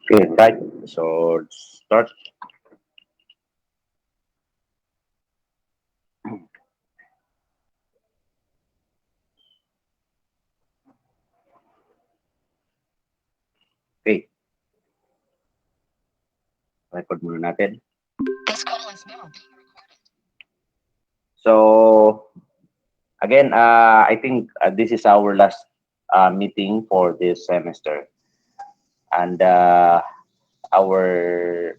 Okay, right. So start. Okay, record muna natin. This call is now being recorded. So again, I think this is our last meeting for this semester, and our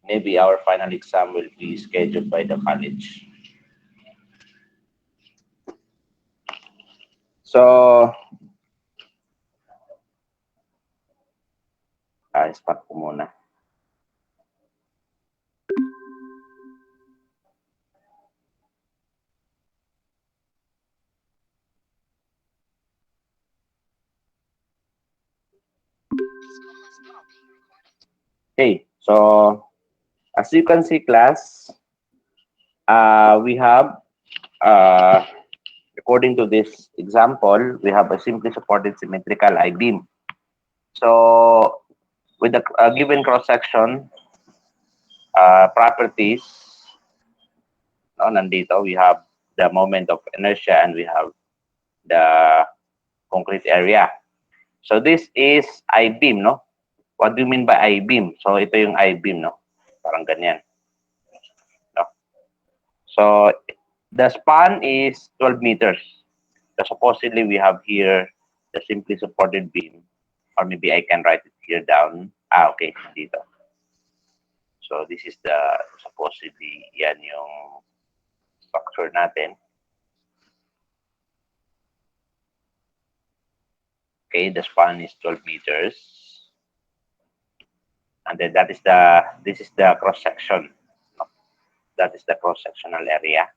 maybe our final exam will be scheduled by the college. So, stop ko muna. This call is now being recorded. Okay, so as you can see, class, we have uh, according to this example, we have a simply supported symmetrical I-beam. So with the given cross-section properties, no, nandito, we have the moment of inertia and we have the concrete area. So this is I-beam, no? What do you mean by I-beam? So ito yung I-beam, no? Parang ganyan. No? So the span is 12 meters. So supposedly we have here the simply supported beam, or maybe I can write it here down. Okay, dito. So this is the supposedly yan yung structure natin. Okay, the span is 12 meters. And then this is the cross section. That is the cross sectional area.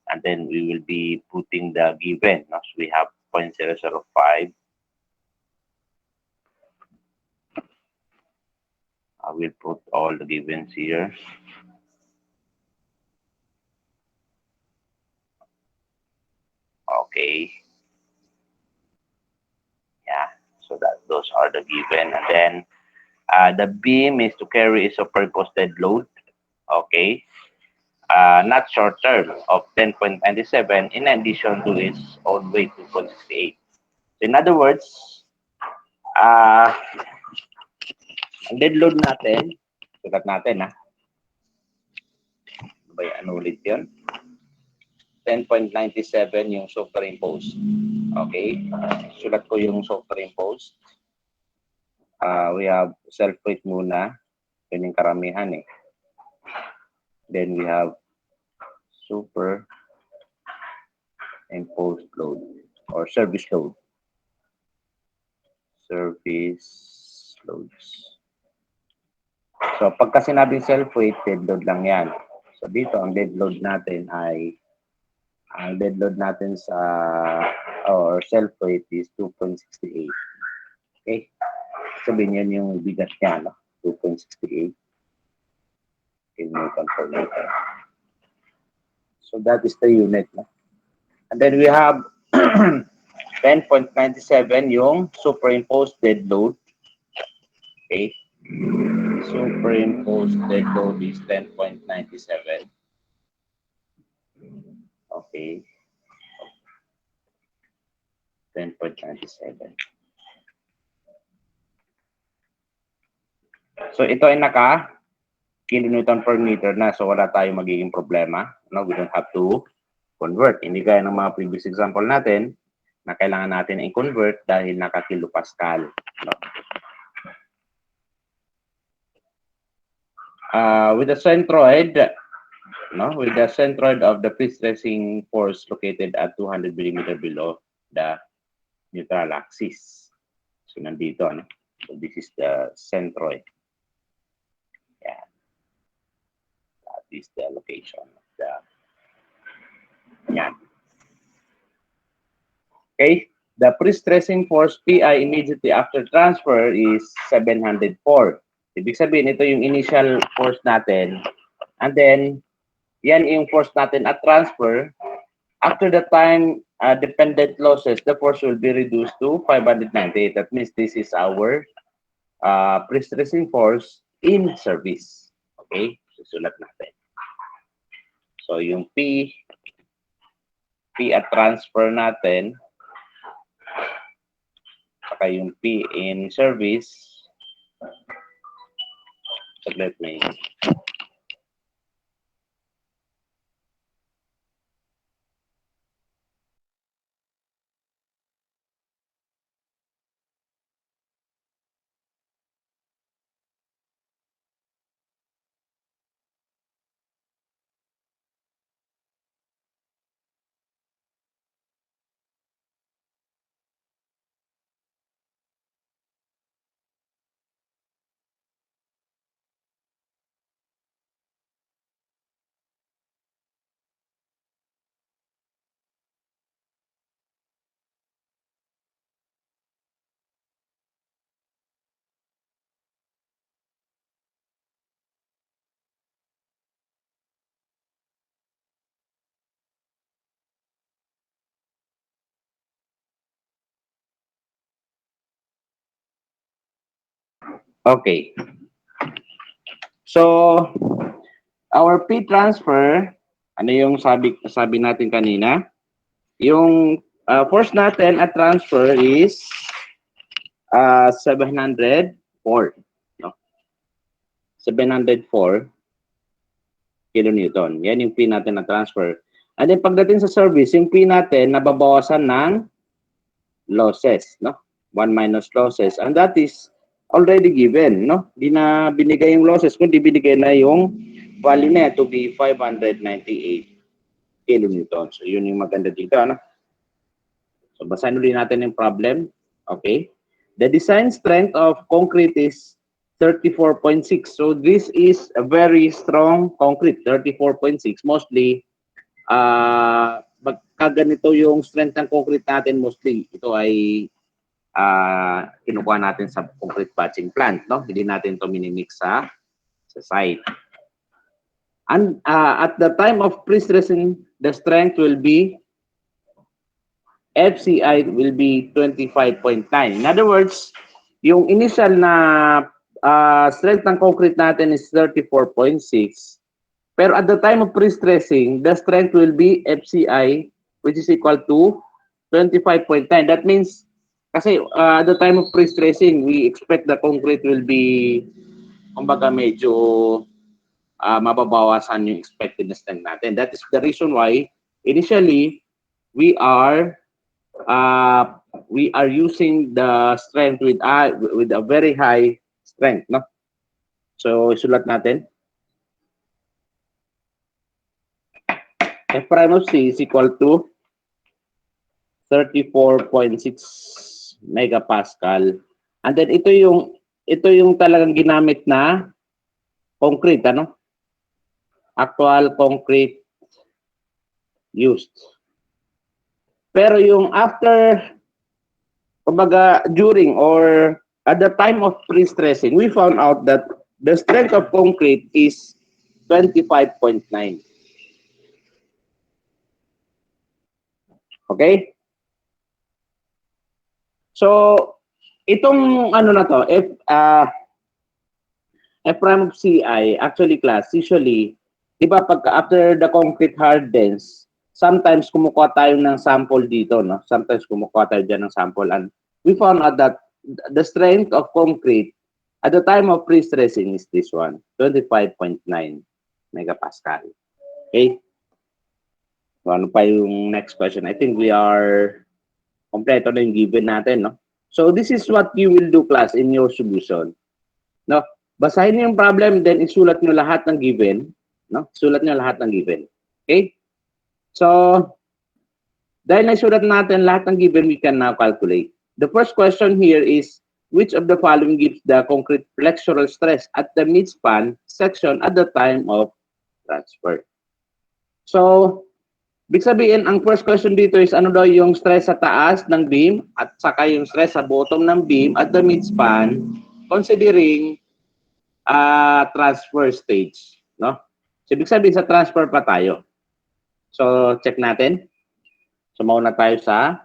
And then we will be putting the given. No? So we have 0.005. I will put all the givens here. Okay. Yeah. So that those are the given. And then the beam is to carry a superimposed load. Okay. Not short term of 10.97 in addition to its own weight 2.68. So in other words, uh, ang dead load natin, sulat natin ha, ano ulit yun? 10.97 yung superimposed. Okay? Sulat ko yung superimposed. We have self-weight muna. Yun yung karamihan eh. Then we have superimposed load or service load. Service loads. So, pagka sinabing self-weight, dead load lang yan. So, dito, ang dead load natin ay ang dead load natin sa or self-weight is 2.68. Okay? Sabihin yan yung bigat niya, no? 2.68 kilonewton per meter. So that is the unit. No? And then we have 10.97 yung superimposed dead load. Okay? Superimposed dead load is 10.97. Okay? 10.97. So ito ay naka kilonewton per meter na. So wala tayong magiging problema. No, we don't have to convert. Hindi gaya ng mga previous example natin na kailangan natin i-convert dahil naka kilopascal. No? With the centroid, no, with the centroid of the pre-stressing force located at 200 millimeter below the neutral axis. So nandito, no? So this is the centroid. Yeah, that is the location of the. Yeah. Okay, the pre-stressing force PI immediately after transfer is 704. Ibig sabihin, ito yung initial force natin. And then, yan yung force natin at transfer. After the time dependent losses, the force will be reduced to 598. That means this is our pre-stressing force in service. Okay? Susulat natin. So, yung P at transfer natin, saka yung P in service, saglit may. Okay. So, our P transfer, ano yung sabi natin kanina? Yung force natin at transfer is 704. No? 704 kilonewton. Yan yung P natin na transfer. And then pagdating sa service, yung P natin nababawasan ng losses, no? 1 minus losses. And that is already given, no? Di na binigay yung losses, kundi binigay na yung value na to be 598 kilonewton. So yun yung maganda dito, ano? So basahin ulit natin yung problem. Okay. The design strength of concrete is 34.6. So this is a very strong concrete, 34.6. Mostly, pagka ganito yung strength ng concrete natin, mostly ito ay kinukuha natin sa concrete batching plant, no? Hindi natin ito minimix sa site. And at the time of pre-stressing, the strength will be FCI will be 25.9. In other words, yung initial na strength ng concrete natin is 34.6. Pero at the time of pre-stressing, the strength will be FCI, which is equal to 25.9. That means, kasi at the time of pre-stressing, we expect the concrete will be, kumbaga medyo mababawasan yung expected na strength natin. That is the reason why, initially, we are using the strength with a very high strength, no? So isulat natin. F prime of C is equal to 34.6 megapascal. And then ito yung talagang ginamit na concrete, ano? Actual concrete used. Pero yung after, kumbaga, during or at the time of pre-stressing, we found out that the strength of concrete is 25.9. Okay? So, itong ano na to, F prime of CI, actually class, usually, di ba pag after the concrete hardens, sometimes kumukuha tayo ng sample dito, no? Sometimes kumukuha tayo dyan ng sample, and we found out that the strength of concrete at the time of pre-stressing is this one, 25.9 megapascal. Okay? So, ano pa yung next question? I think we are kompleto na yung given natin, no? So, this is what you will do, class, in your solution. No? Basahin niyo yung problem, then isulat niyo lahat ng given, no? Sulat niyo lahat ng given. Okay? So, dahil naisulat natin lahat ng given, we can now calculate. The first question here is, which of the following gives the concrete flexural stress at the midspan section at the time of transfer? So, ibig sabihin, ang first question dito is ano daw yung stress sa taas ng beam at saka yung stress sa bottom ng beam at the midspan considering transfer stage, no? So, ibig sabihin sa transfer pa tayo. So, check natin. So, mauna tayo sa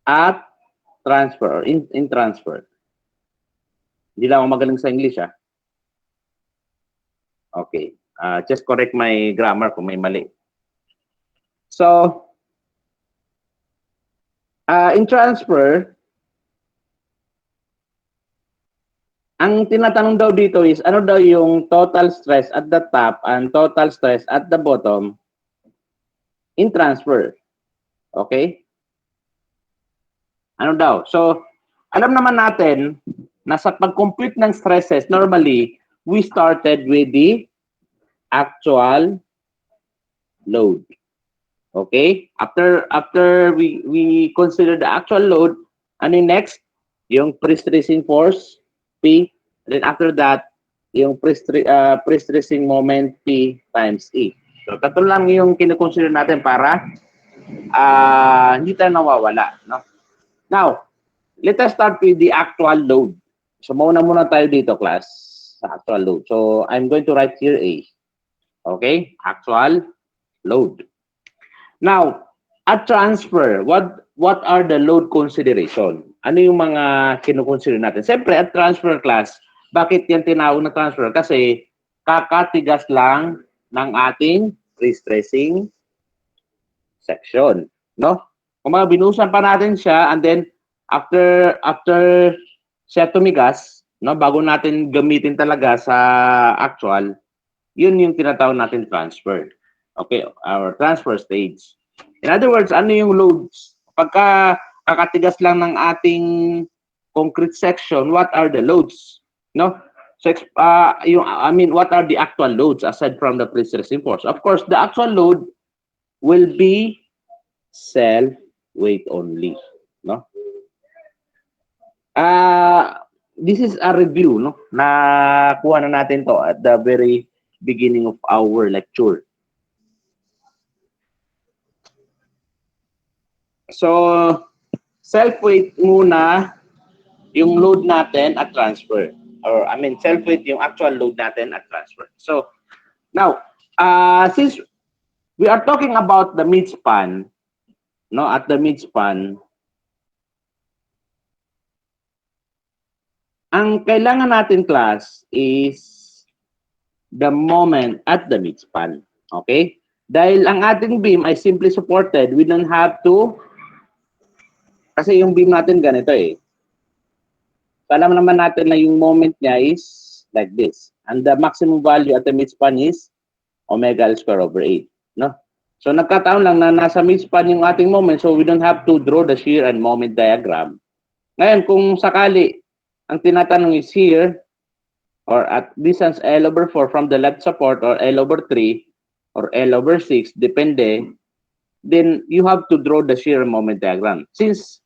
at transfer, in transfer. Hindi lang ako magaling sa English, ah. Okay. Just correct my grammar kung may mali. So, in transfer, ang tinatanong daw dito is ano daw yung total stress at the top and total stress at the bottom in transfer. Okay? Ano daw? So, alam naman natin na sa pag-compute ng stresses, normally, we started with the actual load. Okay? After we consider the actual load, ano yung next? Yung pre-stressing force, P. Then after that, yung pre-stressing moment, P times E. So, tatlo lang yung kinukonsider natin para hindi tayo nawawala. No? Now, let us start with the actual load. So, muna tayo dito, class, sa actual load. So, I'm going to write here A. Okay? Actual load. Now, at transfer, what are the load consideration? Ano yung mga kinukonsider natin? Siyempre, at transfer class, bakit yan tinawag na transfer? Kasi kakatigas lang ng ating pre-stressing section, no? Kung mga binusan pa natin siya and then after siya tumigas, no, bago natin gamitin talaga sa actual, yun yung tinatawag natin transfer. Okay, our transfer stage. In other words, ano yung loads? Pagka kakatigas lang ng ating concrete section, what are the loads? No? So, what are the actual loads aside from the pre-stressing force? Of course, the actual load will be self-weight only. No? This is a review, no? Na kuha na natin to at the very beginning of our lecture. So, self-weight muna yung load natin at transfer. Or, self-weight yung actual load natin at transfer. So, now, since we are talking about the midspan, no, at the midspan, ang kailangan natin, class, is the moment at the midspan. Okay? Dahil ang ating beam ay simply supported, we don't have to, kasi yung beam natin ganito eh. So, alam naman natin na yung moment niya is like this. And the maximum value at the midspan is omega L square over 8. No? So, nagkataon lang na nasa midspan yung ating moment, so we don't have to draw the shear and moment diagram. Ngayon, kung sakali, ang tinatanong is here, or at distance L over 4 from the left support, or L over 3, or L over 6, depende, then you have to draw the shear moment diagram. Since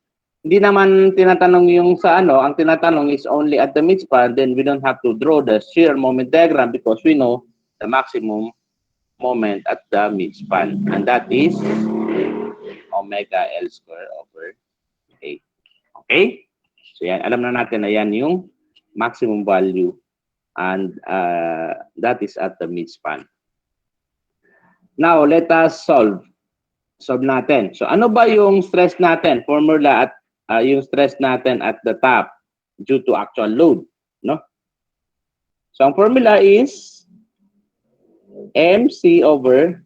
hindi naman tinatanong yung sa ano, ang tinatanong is only at the midspan, then we don't have to draw the shear moment diagram because we know the maximum moment at the midspan. And that is omega L square over 8. Okay? So yan, alam na natin na yan yung maximum value and that is at the midspan. Now, let us solve natin. So, ano ba yung stress natin? Formula at yung stress natin at the top due to actual load, no? So, ang formula is MC over,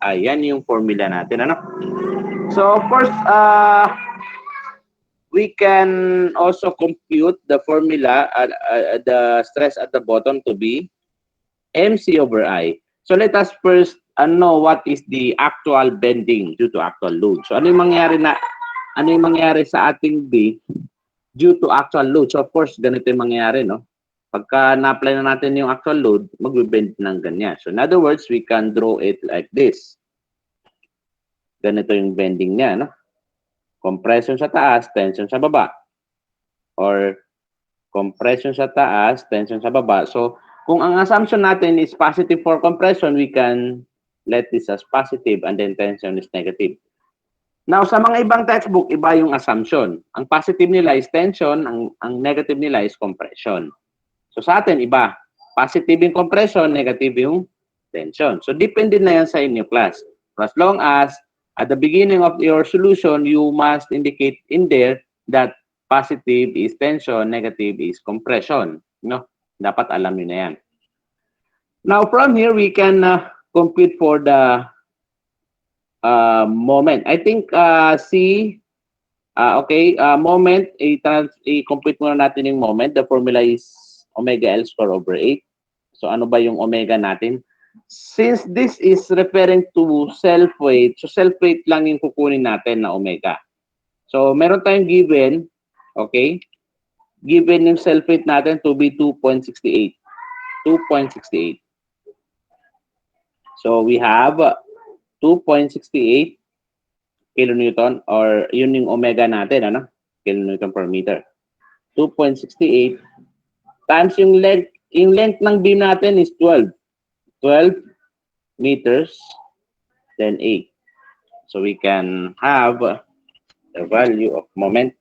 yan yung formula natin, ano? So, of course, we can also compute the formula, the stress at the bottom to be MC over I. So, let us first know what is the actual bending due to actual load. So, ano yung mangyari sa ating B due to actual load? So, of course, ganito yung mangyayari, no? Pagka na-apply na natin yung actual load, mag-bend ng ganyan. So, in other words, we can draw it like this. Ganito yung bending niya, no? Compression sa taas, tension sa baba. Or compression sa taas, tension sa baba. So, kung ang assumption natin is positive for compression, we can let this as positive and then tension is negative. Now, sa mga ibang textbook, iba yung assumption. Ang positive nila is tension, ang negative nila is compression. So, sa atin, iba. Positive yung compression, negative yung tension. So, depende na yan sa inyo, class. For as long as at the beginning of your solution, you must indicate in there that positive is tension, negative is compression. No? Dapat alam nyo na yan. Now, from here, we can compute for the moment. I think moment, i-compute muna natin yung moment. The formula is omega L square over 8. So, ano ba yung omega natin? Since this is referring to self-weight, so self-weight lang yung kukunin natin na omega. So, meron tayong given, okay? Given yung self-weight natin to be 2.68. 2.68. So, we have 2.68 kilonewton or yun yung omega natin, ano? Kilonewton per meter. 2.68 times yung length ng beam natin is 12. 12 meters, then 8. So we can have the value of moment.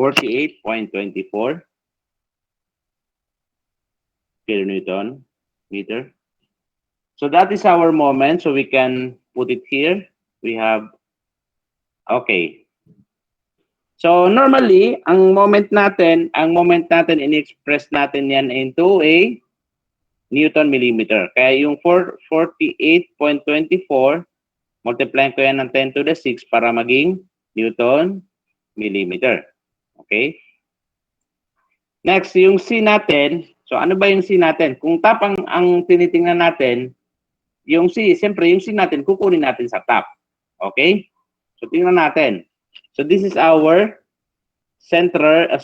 .24 kilonewton meter. So that is our moment. So we can put it here. We have, okay. So normally, ang moment natin in-express natin yan into a Newton millimeter. Kaya yung 48.24, multiply ko yan ng 10 to the 6 para maging Newton millimeter. Okay? Next, yung C natin. So ano ba yung C natin? Kung top ang tinitingnan natin, yung C, siyempre yung C natin, kukunin natin sa top. Okay? So tingnan natin. So this is our centroidal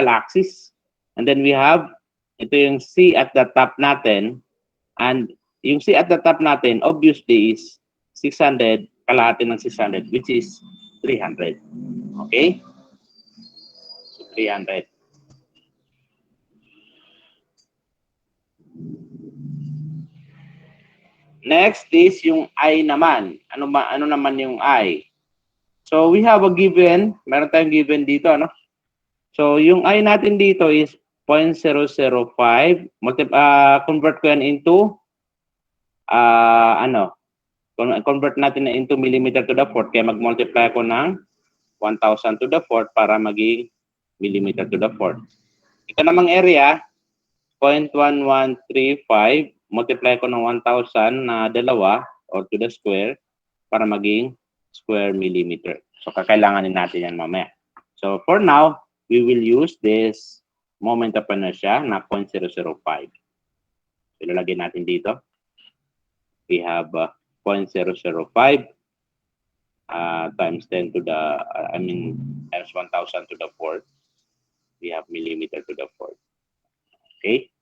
axis. And then we have, ito yung C at the top natin. And yung C at the top natin, obviously is 600, kalahati ng 600, which is 300. Okay? So 300. Next is yung I naman. Ano naman yung I? So we have a given, meron tayong given dito, ano? So yung I natin dito is 0.005. Convert ko yan into convert natin na into millimeter to the fourth. Kaya mag-multiply ko ng 1,000 to the fourth para maging millimeter to the fourth. Ito namang area, 0.1135. Multiply ko ng 1,000 na dalawa or to the square para maging square millimeter. So kakailanganin natin yan mamaya. So for now, we will use this moment of inertia na 0.005. So ilalagay natin dito. We have 0.005 times 10 to the, times 1,000 to the fourth. We have millimeter to the fourth. Okay?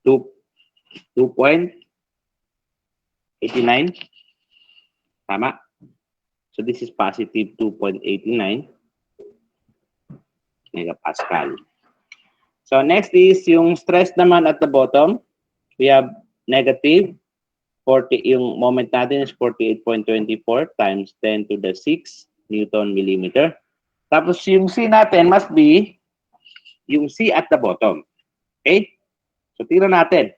Two 2.89. Tama? So this is positive 2.89 megapascal. So next is yung stress naman at the bottom. We have negative 40, yung moment natin is 48.24 times 10 to the 6 Newton millimeter. Tapos yung C natin must be yung C at the bottom. Okay? So tingnan natin.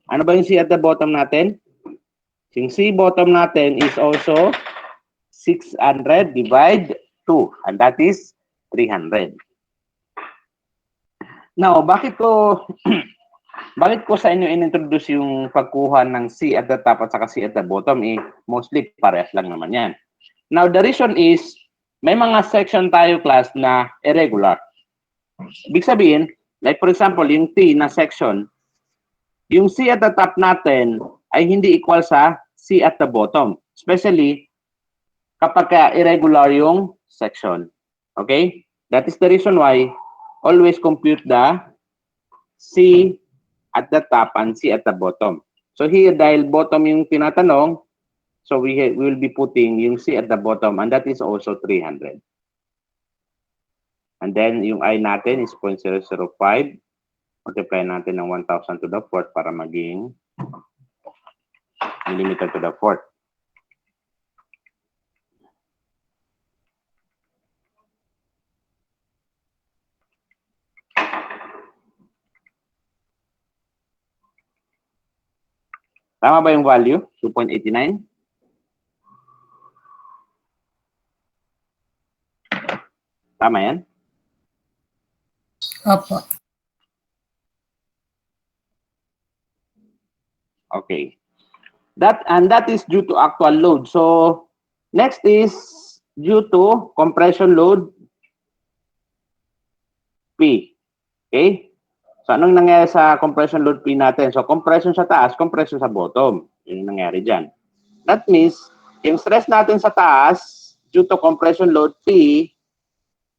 Ano ba yung C at the bottom natin? Yung C bottom natin is also 600 divide 2. And that is 300. Now, bakit ko sa inyo in-introduce yung pagkuha ng C at the top at saka C at the bottom? Mostly parehas lang naman yan. Now, the reason is, may mga section tayo class na irregular. Ibig sabihin, like for example, yung T na section, yung C at the top natin ay hindi equal sa C at the bottom. Especially, kapag irregular yung section. Okay? That is the reason why always compute the C at the top and C at the bottom. So here, dahil bottom yung tinatanong, so we will be putting yung C at the bottom, and that is also 300. And then yung I natin is 0.005. Multiply natin ng 1,000 to the fourth para maging millimeter to the fourth. Tama ba yung value? 2.89? Tama yan? Opo. Okay. That is due to actual load. So next is due to compression load P. Okay? So anong nangyari sa compression load P natin? So compression sa taas, compression sa bottom. Yun yung nangyari dyan. That means, yung stress natin sa taas due to compression load P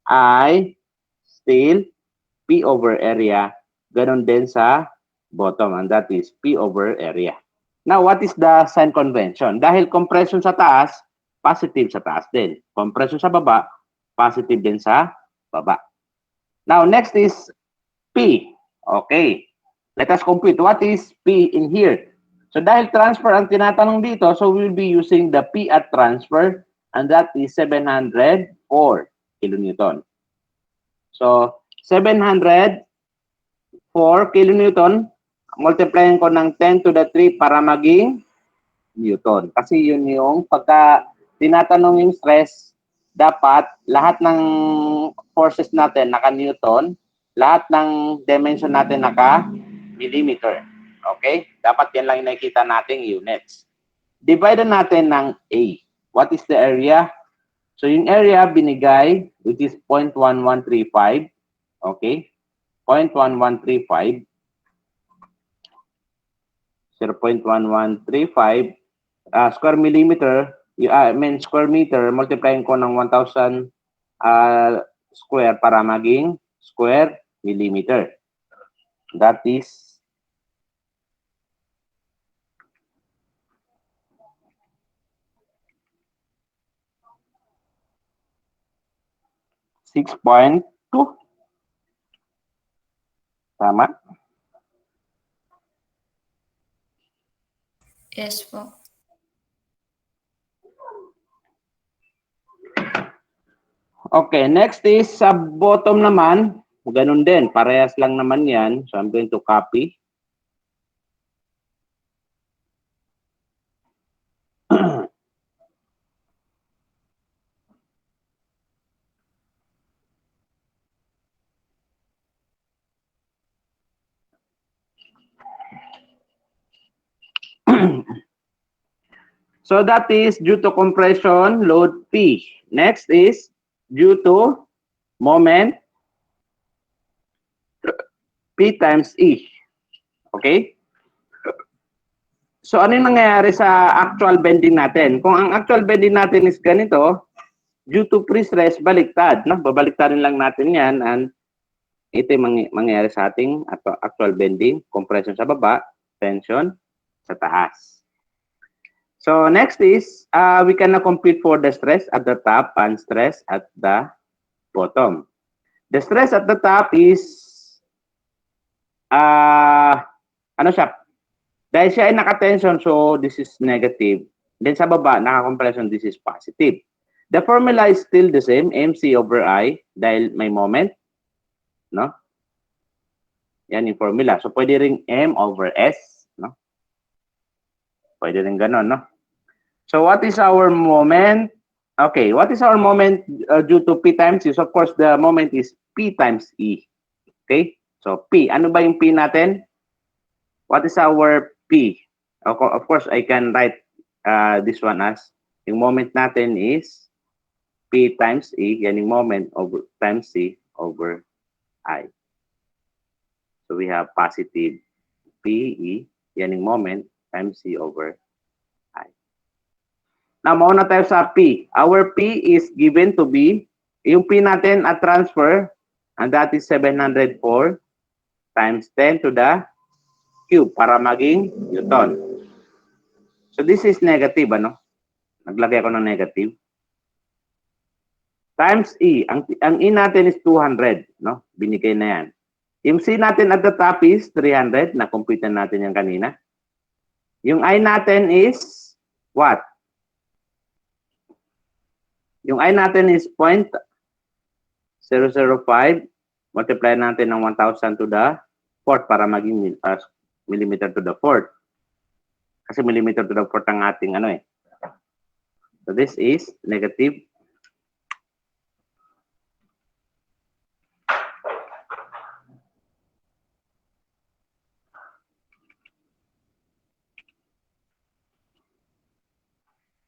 ay still P over area. Ganon din sa bottom, and that is P over area. Now, what is the sign convention? Dahil compression sa taas, positive sa taas din. Compression sa baba, positive din sa baba. Now, next is P. Okay. Let us compute. What is P in here? So, dahil transfer ang tinatanong dito, so we'll be using the P at transfer, and that is 704 kilonewton. So, 704 kilonewton, multiplyin ko ng 10 to the 3 para maging Newton. Kasi yun yung pagka tinatanong yung stress, dapat lahat ng forces natin naka-Newton, lahat ng dimension natin naka-millimeter. Okay? Dapat yan lang yung nakikita nating units. Divide natin ng A. What is the area? So yung area binigay, which is 0.1135. Okay? 0.1135. 0.1135 square millimeter, square meter, multiplying ko ng 1,000 square para maging square millimeter. That is 6.2. Tama? Yes po. Okay, next is sa bottom naman, ganun din, parehas lang naman yan. So I'm going to copy. So that is due to compression load P. Next is due to moment P times E. Okay? So ano yung nangyayari sa actual bending natin? Kung ang actual bending natin is ganito, due to pre-stress, baliktad. No? Babaliktarin lang natin yan, and ito yung mangyayari sa ating actual bending. Compression sa baba, tension sa taas. So next is, we can now compute for the stress at the top and stress at the bottom. The stress at the top is, ano siya? Dahil siya ay naka-tension, so this is negative. Then sa baba, naka-compression, this is positive. The formula is still the same, MC over I, dahil may moment. No? Yan yung formula. So pwede ring M over S. No? Pwede rin ganon, no? So what is our moment? Okay, what is our moment due to P times E? So of course, the moment is P times E. Okay? So P, ano ba yung P natin? What is our P? Of course, I can write this one as, yung moment natin is P times E, yan yung moment over times C over I. So we have positive PE, yan yung moment times C over I. Now, mauna tayo sa P. Our P is given to be, yung P natin at transfer, and that is 704 times 10 to the cube para maging Newton. So this is negative, ano? Naglagay ako ng negative. Times E. Ang E natin is 200, no? Binigay na yan. Yung C natin at the top is 300. Na-compute na natin yan kanina. Yung I natin is what? Yung I natin is 0.005. Multiply natin ng 1,000 to the fourth para maging millimeter to the fourth. Kasi millimeter to the fourth ang ating ano eh. So this is negative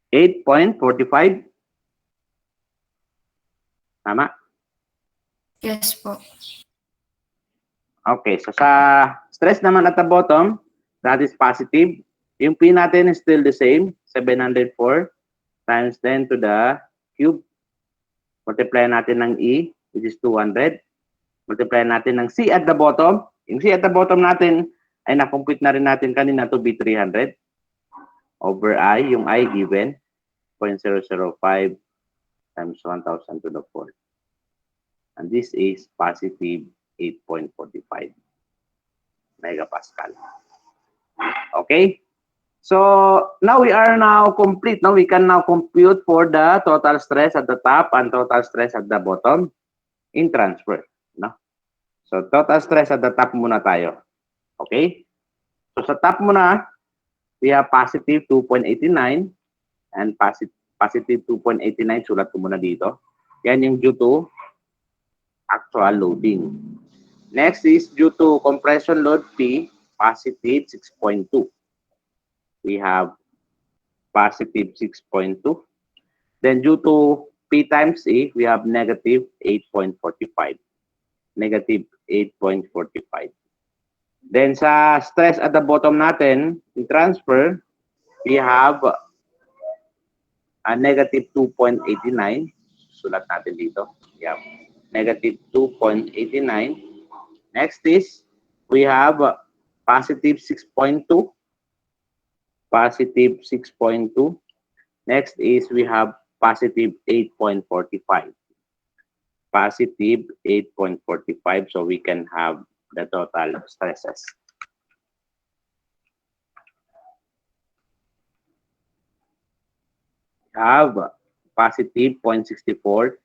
8.45. Tama? Yes po. Okay, so sa stress naman at the bottom, that is positive. Yung P natin is still the same, 704 times 10 to the cube. Multiply natin ng E, which is 200. Multiply natin ng C at the bottom. Yung C at the bottom natin ay na-compute na rin natin kanina to be 300 over I, yung I given 0.005 times 1,000 to the fourth. And this is positive 8.45 megapascal. Okay? So, now we are now complete. Now, we can now compute for the total stress at the top and total stress at the bottom in transfer. No? So, total stress at the top muna tayo. Okay? So, sa top muna, we have positive 2.89 and positive 2.89. Sulat ko muna dito. Yan yung due to actual loading. Next is due to compression load P, positive 6.2. We have positive 6.2. Then due to P times E, we have negative 8.45. Negative 8.45. Then sa stress at the bottom natin, in transfer, we have a negative 2.89. Sulat natin dito. We have negative 2.89. Next is, we have positive 6.2. Positive 6.2. Next is, we have positive 8.45. Positive 8.45. So we can have the total stresses. We have positive 0.64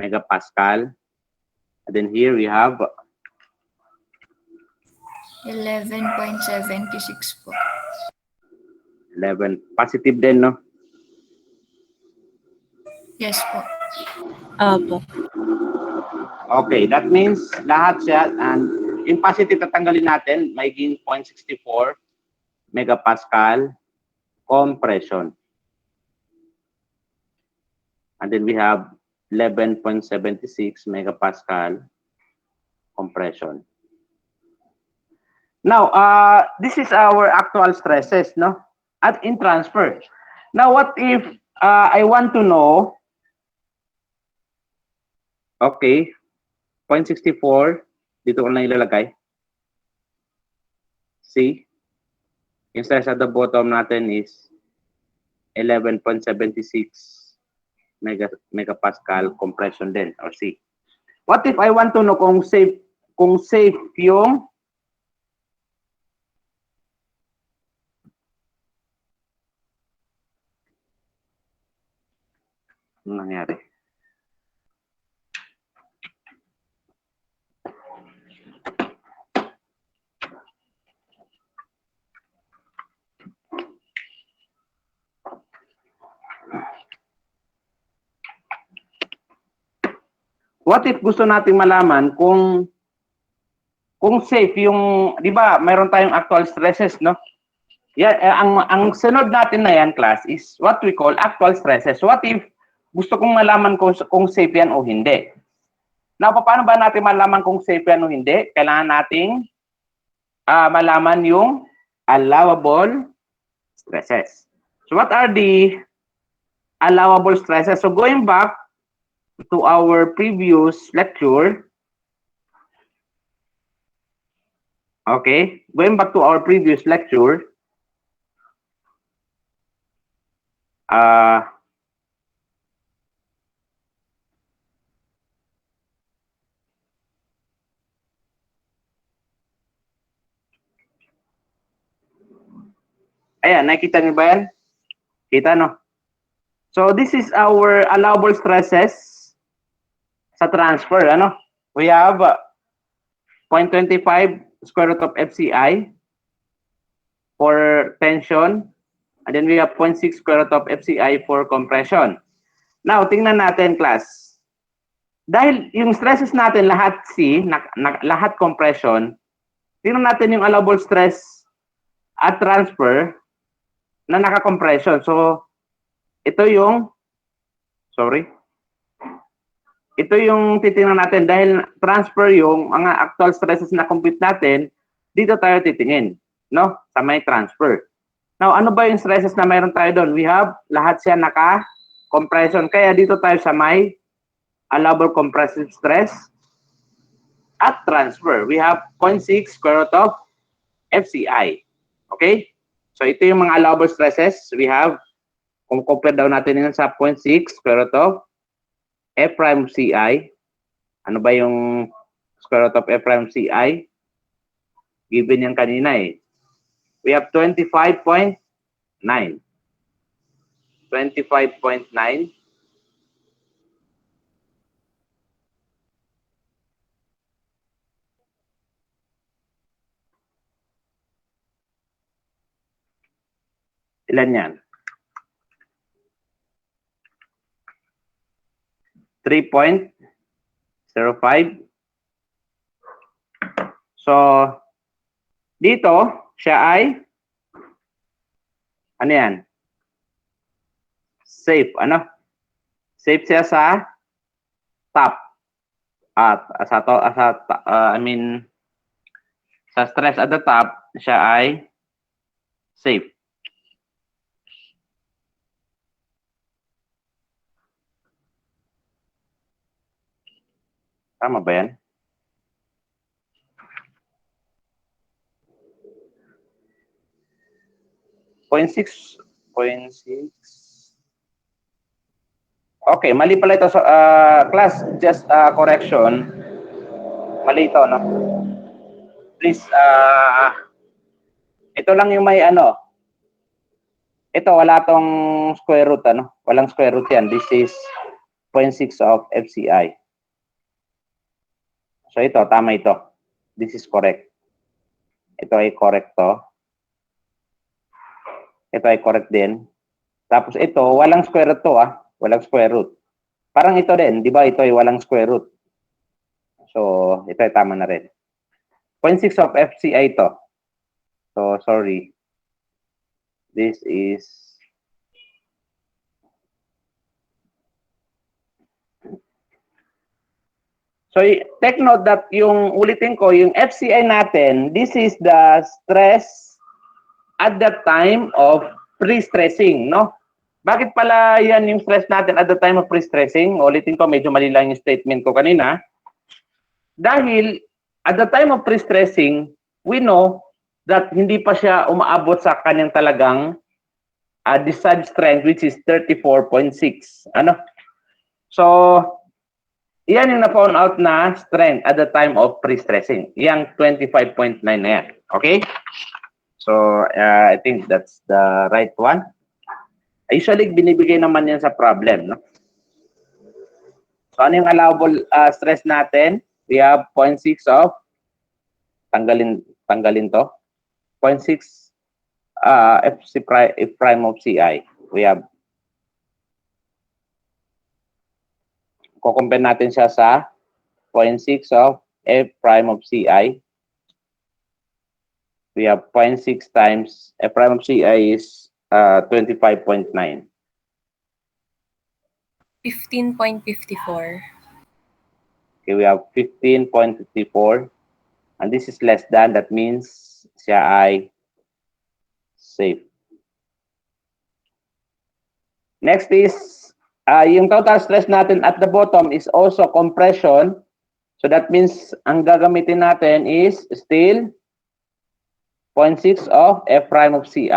megapascal. And then here we have 11.76 po. 11. Positive din, no? Yes po. Opo. Okay, that means lahat siya, and yung positive tatanggalin natin, may gain 0.64 megapascal compression. And then we have 11.76 megapascal compression. Now, this is our actual stresses, no? At in transfer. Now, what if I want to know, okay, 0.64, dito ko na ilalagay. See? Yung stress at the bottom natin is 11.76 megapascal compression din, or C. What if I want to know kung safe yung ano nangyari? What if gusto nating malaman kung safe yung, di ba, mayroon tayong actual stresses, no? Yeah, ang sunod natin na yan, class, is what we call actual stresses. What if gusto kong malaman kung safe yan o hindi? Now, paano ba natin malaman kung safe yan o hindi? Kailangan nating malaman yung allowable stresses. So, what are the allowable stresses? So, going back to our previous lecture, Okay, going back to our previous lecture, uh, ayan, nakita niyo ba yan? Kita, no? So, this is our allowable stresses sa transfer, ano? We have 0.25 square root of FCI for tension, and then we have 0.6 square root of FCI for compression. Now, tingnan natin, class. Dahil yung stresses natin lahat lahat compression, tingnan natin yung allowable stress at transfer na naka-compression. So, ito yung, ito yung titingnan natin dahil transfer yung mga actual stresses na compute natin, dito tayo titingin, no? Sa may transfer. Now, ano ba yung stresses na mayroon tayo doon? We have, lahat siya naka-compression. Kaya dito tayo sa may allowable compressive stress at transfer. We have 0.6 square root of FCI. Okay? So, ito yung mga allowable stresses. We have, kung compare daw natin yun sa 0.6 square root of F prime CI. Ano ba yung square root of F prime CI? Given yan kanina eh. We have 25.9. 25.9. Ilan yan? 3.05. So, dito, siya ay, ano yan? Safe, ano? Safe siya sa top. At sa stress at the top, siya ay safe. Tama ba yan? Point six. Okay, mali pala ito sa class. Just correction. Mali ito, no? Please, ito lang yung may ano. Ito, wala tong square root, ano? Walang square root yan. This is 0.6 of FCI. So ito, tama ito. This is correct. Ito ay correct to. Ito ay correct din. Tapos ito, walang square root to, walang square root. Parang ito din, di ba? Ito ay walang square root. So, ito ay tama na rin. 0.6 of FCI ito. So, sorry. This is so, take note that yung ulitin ko, yung FCI natin, this is the stress at the time of pre-stressing, no? Bakit pala yan yung stress natin at the time of pre-stressing? Ulitin ko, medyo mali lang yung statement ko kanina. Dahil at the time of pre-stressing, we know that hindi pa siya umaabot sa kanyang talagang discharge strength, which is 34.6. Ano? So, yan yung na-found out na strength at the time of pre-stressing. Yang 25.9 na yan. Okay? So, I think that's the right one. Usually, binibigay naman yan sa problem. No? So, ano yung allowable stress natin? We have 0.6 of, tanggalin to, 0.6 F prime of CI. We have, kukumpare natin siya sa 0.6 of F prime of CI. We have 0.6 times F prime of CI is 25.9. 15.54. Okay, we have 15.54. And this is less than, that means siya ay safe. Next is, yung total stress natin at the bottom is also compression. So that means, ang gagamitin natin is still 0.6 of f prime of ci.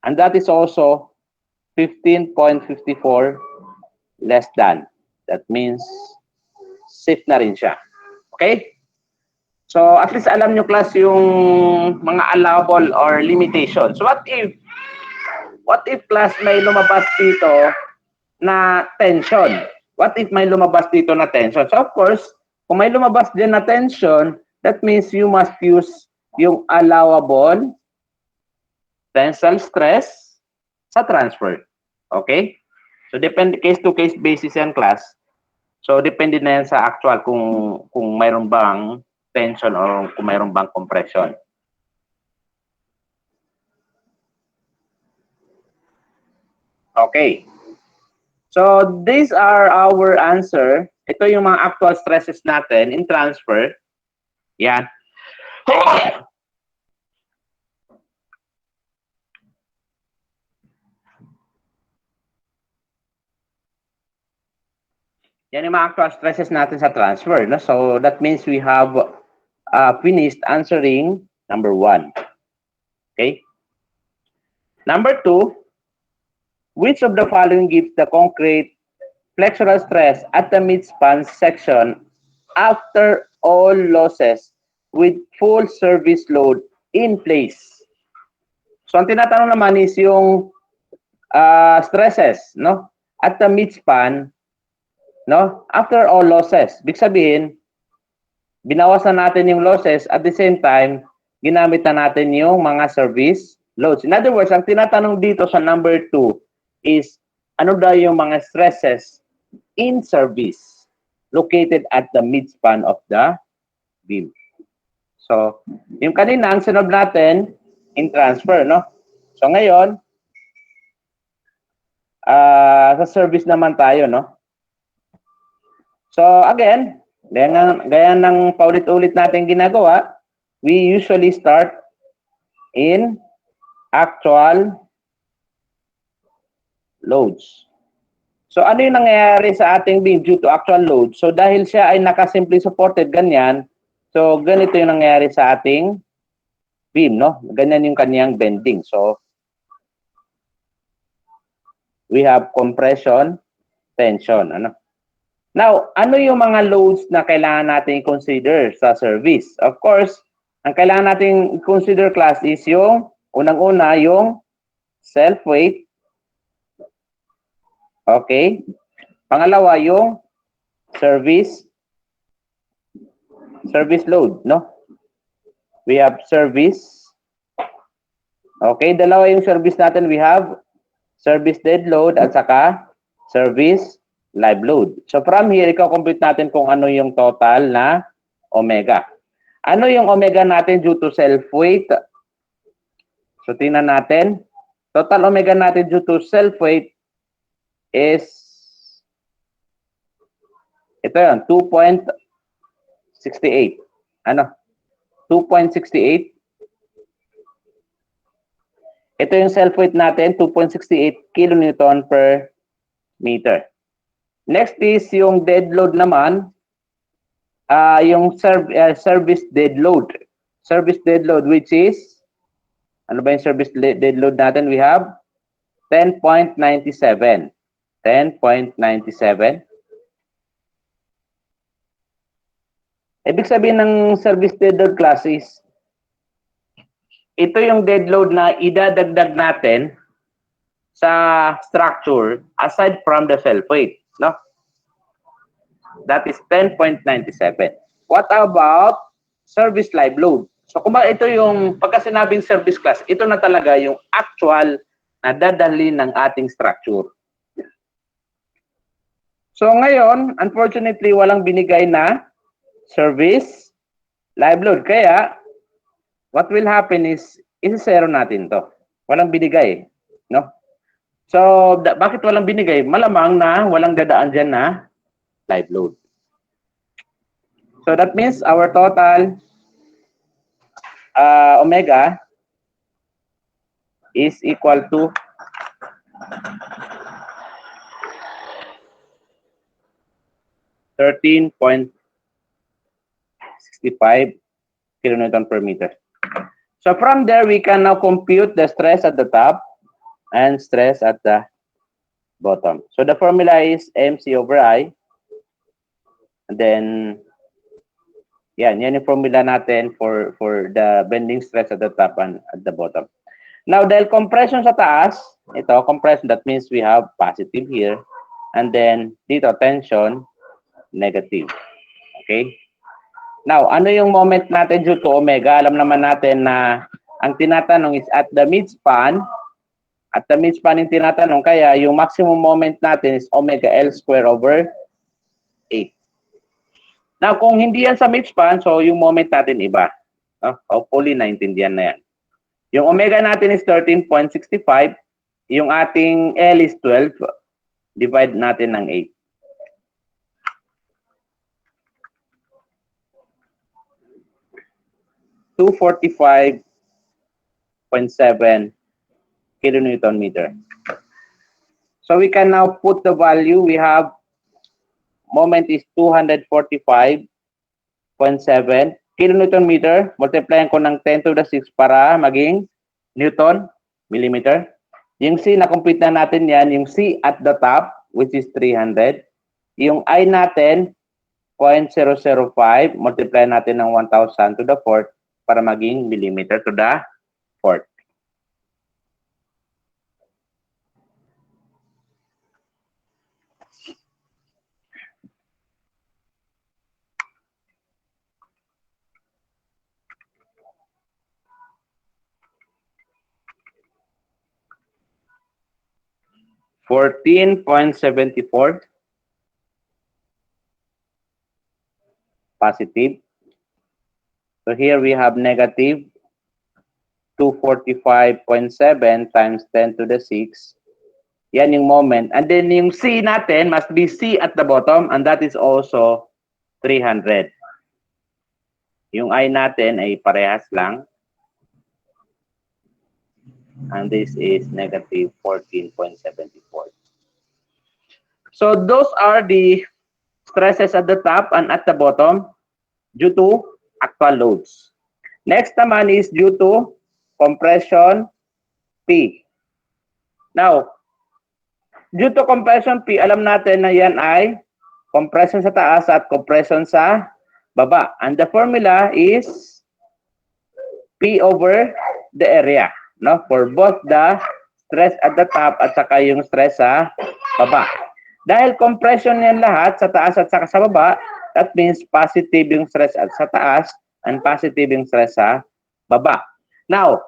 And that is also 15.54 less than. That means safe na rin siya. Okay? So, at least alam nyo class yung mga allowable or limitations. What if class may lumabas dito na tension? What if may lumabas dito na tension? So, of course, kung may lumabas din na tension, that means you must use yung allowable tensile stress sa transfer. Okay? So, depende case-to-case basis yan, class. So, depende na yan sa actual kung mayroon bang tension or kung mayroon bang compression. Okay. So, these are our answer. Ito yung mga actual stresses natin in transfer. Yan. Yan yung mga actual stresses natin sa transfer. No? So, that means we have finished answering number 1. Okay? Number 2, which of the following gives the concrete flexural stress at the midspan section after all losses with full service load in place? So, ang tinatanong naman is yung stresses, no? At the midspan, no? After all losses. Big sabihin, binawasan natin yung losses at the same time, ginamit na natin yung mga service loads. In other words, ang tinatanong dito sa number 2 is, ano daw yung mga stresses in service located at the midspan of the beam. So, yung kanina, ang sunod natin in transfer, no? So, ngayon, sa service naman tayo, no? So, again, gaya ng paulit-ulit natin ginagawa, we usually start in actual loads. So, ano yung nangyayari sa ating beam due to actual load? So, dahil siya ay naka-simply supported, ganyan, so, ganito yung nangyayari sa ating beam, no? Ganyan yung kanyang bending. So, we have compression, tension, ano? Now, ano yung mga loads na kailangan natin i-consider sa service? Of course, ang kailangan natin i-consider class is yung unang-una, yung self-weight. Okay? Pangalawa, yung service load, no? We have service. Okay, dalawa yung service natin. We have service dead load at saka service live load. So from here, ikaw-compute natin kung ano yung total na omega. Ano yung omega natin due to self-weight? So tingnan natin. Total omega natin due to self-weight is ito yun, 2.68. Ano? 2.68. Ito yung self-weight natin, 2.68 kilonewton per meter. Next is yung dead load naman, yung service dead load. Service dead load which is, ano ba yung service dead load natin? We have 10.97. 10.97. Ibig sabihin ng service dead load class is, ito yung dead load na idadagdag natin sa structure aside from the self-weight. No? That is 10.97. What about service live load? So kung ito yung, pagka sinabing service class, ito na talaga yung actual na dadalhin ng ating structure. So ngayon, unfortunately, walang binigay na service live load. Kaya, what will happen is, isa-zero natin to. Walang binigay. No? So, bakit walang binigay? Malamang na walang dadaan dyan na live load. So, that means our total omega is equal to 13.65 kilonewton per meter. So from there, we can now compute the stress at the top and stress at the bottom. So the formula is MC over I. And then, yan yung formula natin for the bending stress at the top and at the bottom. Now, dahil compression sa taas, ito, compression, that means we have positive here. And then, dito, tension, negative. Okay? Now, ano yung moment natin due to omega? Alam naman natin na ang tinatanong is at the midspan. At the midspan yung tinatanong, kaya yung maximum moment natin is omega L square over 8. Now, kung hindi yan sa midspan, so yung moment natin iba. No? Hopefully, naintindihan na yan. Yung omega natin is 13.65. Yung ating L is 12. Divide natin ng 8. .7 kilonewton meter. So we can now put the value. We have moment is 245.7 kilonewton meter. Multiply ko ng 10 to the 6 para maging newton millimeter. Yung C, na-complete na natin yan. Yung C at the top, which is 300. Yung I natin, 0.005. Multiply natin ng 1,000 to the 4th para maging millimeter to the 4th. .74 positive. So here we have negative 245.7 times 10 to the 6. Yan yung moment. And then yung C natin must be C at the bottom, and that is also 300. Yung I natin ay parehas lang. And this is negative 14.74. So those are the stresses at the top and at the bottom due to actual loads. Next naman is due to compression P. Now, due to compression P, alam natin na yan ay compression sa taas at compression sa baba. And the formula is P over the area. No, for both the stress at the top at saka yung stress sa baba. Dahil compression yan lahat sa taas at saka sa baba, that means positive yung stress at sa taas and positive yung stress sa baba. Now,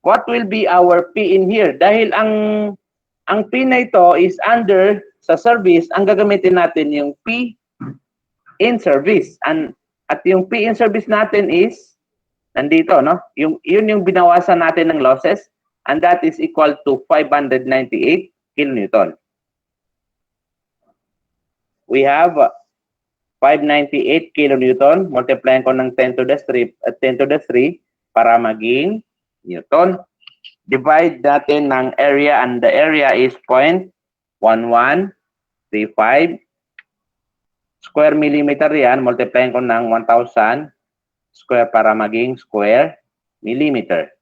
what will be our P in here? Dahil ang P na ito is under sa service, ang gagamitin natin yung P in service. At yung P in service natin is nandito, no? Yun yung binawasan natin ng losses, and that is equal to 598 kilonewton. We have 598 kilonewton, multiply ko ng 10 to the 3 para maging newton. Divide natin ng area, and the area is 0.1135 square millimeter yan, multiply ko ng 1,000 square para maging square millimeter.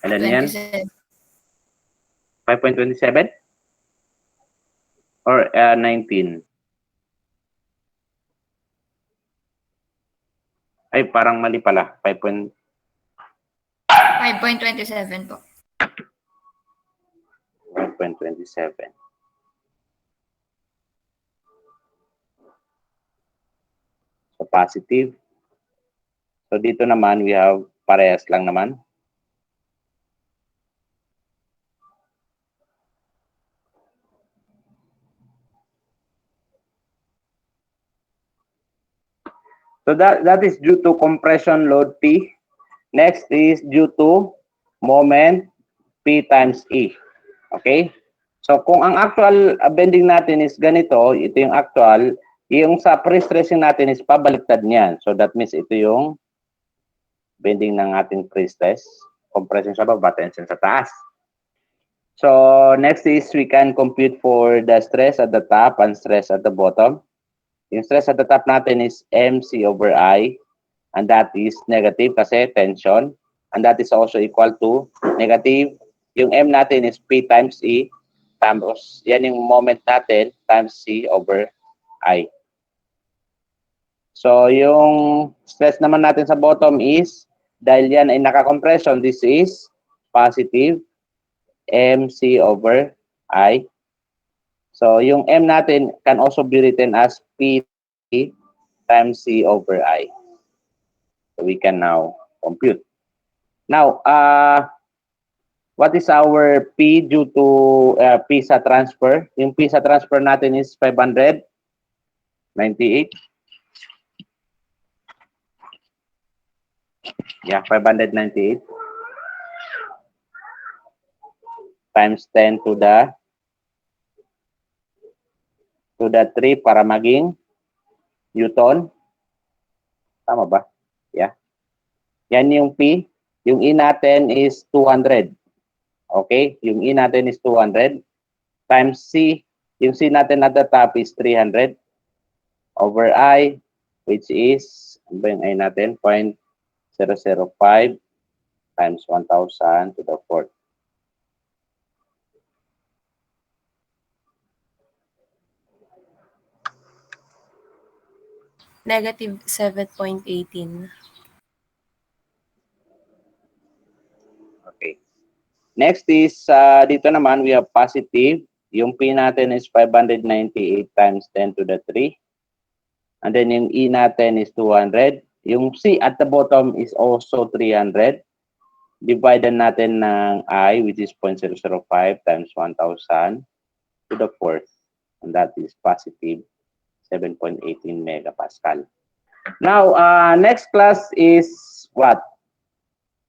Ilan yan? 5.27? Or 19? Ay, parang mali pala. 5.27 po. 5.27. So, positive. So, dito naman, we have parehas lang naman. So, that is due to compression load P. Next is due to moment P times E. Okay? So, kung ang actual bending natin is ganito, ito yung actual, Yung sa pre-stressing natin is pabaliktad niyan. So that means ito yung bending ng ating pre-stress. Compression sa baba, tension sa taas. So next is we can compute for the stress at the top and stress at the bottom. Yung stress at the top natin is MC over I, and that is negative kasi tension, and that is also equal to negative. Yung M natin is P times E, tapos yan yung moment natin times C over I. So yung stress naman natin sa bottom is, dahil yan ay naka-compression, this is positive MC over I. So yung M natin can also be written as P times C over I. So we can now compute. Now, what is our P due to PISA transfer? Yung PISA transfer natin is 598. Yeah, 598 times 10 to the 3 para maging Newton. Tama ba? Yeah. Yan yung P. Yung E natin is 200. Okay? Yung E natin is 200 times C. Yung C natin at the top is 300 over I, which is, ano ba yung I natin? 0.005 times 1,000 to the 4th. Negative 7.18. Okay. Next is, dito naman, we have positive. Yung P natin is 598 times 10 to the 3. And then yung E natin is 200. Yung C at the bottom is also 300. Divided natin ng I, which is 0.005 times 1,000 to the 4th. And that is positive 7.18 megapascal. Now, next class is what?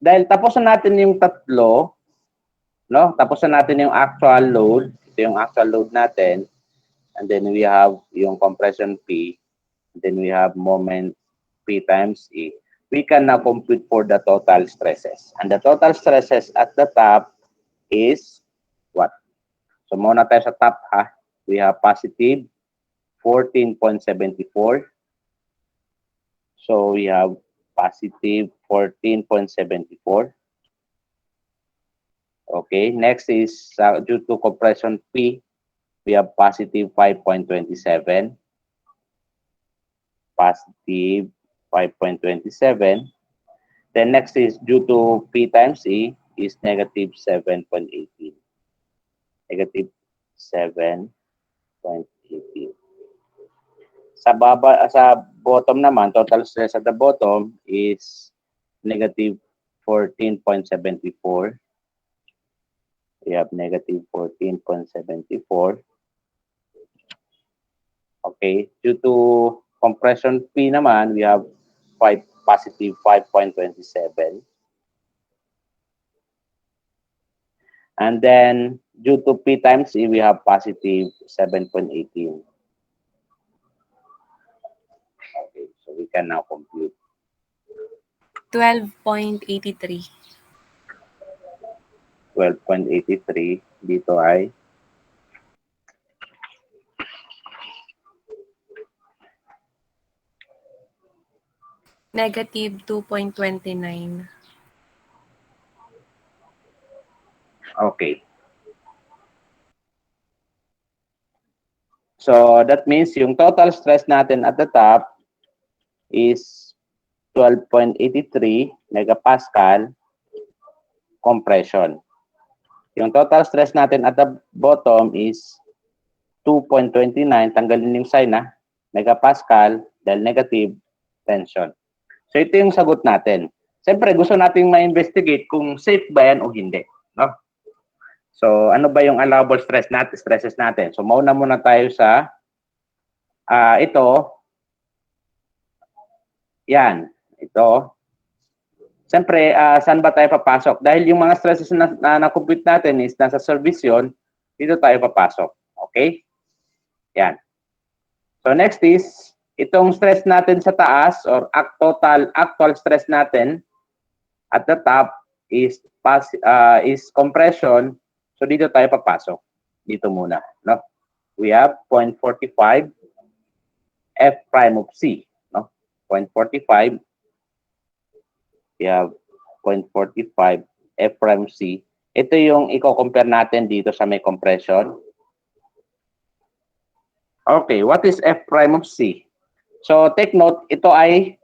Dahil tapos na natin yung tatlo, no? Tapos na natin yung actual load. Ito yung actual load natin. And then we have yung compression P. And then we have moment P times E. We can now compute for the total stresses. And the total stresses at the top is what? So muna tayo sa top, ha? We have positive 14.74. So we have positive 14.74. Okay, next is due to compression P, we have positive 5.27. Positive 5.27. Then next is due to P times E is negative 7.18. Negative 7.18. Sa bottom naman, total stress at the bottom is negative 14.74. We have negative 14.74. Okay, due to compression P naman, we have positive 5.27. And then due to P times E, we have positive 7.18. Okay, so we can now compute. 12.83. 12.83 dito ay Negative 2.29. okay. So that means yung total stress natin at the top is 12.83 megapascal compression. Yung total stress natin at the bottom is 2.29, tanggalin yung sign na, megapascal dahil negative tension. So ito yung sagot natin. Siyempre gusto nating ma-investigate kung safe ba yan o hindi, no? So ano ba yung allowable stresses natin? So mauna muna tayo sa ito. Yan, ito. Siyempre, saan ba tayo papasok? Dahil yung mga stresses na na-compute natin is nasa service yun, dito tayo papasok. Okay? Yan. So next is, itong stress natin sa taas or actual stress natin at the top is compression. So dito tayo papasok. Dito muna, no? We have 0.45 F prime of C, no? 0.45. We have 0.45 F prime of C. Ito yung i-compare natin dito sa may compression. Okay, what is F prime of C? So take note, ito ay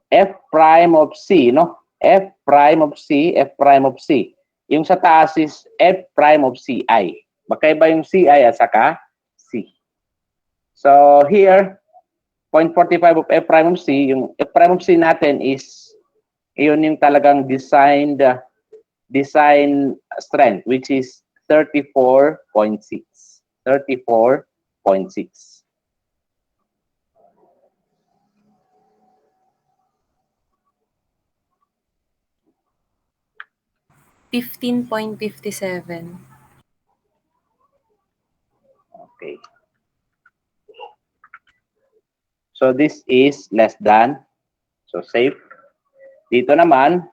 F prime of C, no? F prime of C, F prime of C. Yung sa taas is F prime of CI. Magkaiba yung CI at saka C. So here, 0.45 of F prime of C, yung F prime of C natin is, yun yung talagang design strength, which is 34.6. 34.6. 15.57. Okay. So this is less than. So safe. Dito naman,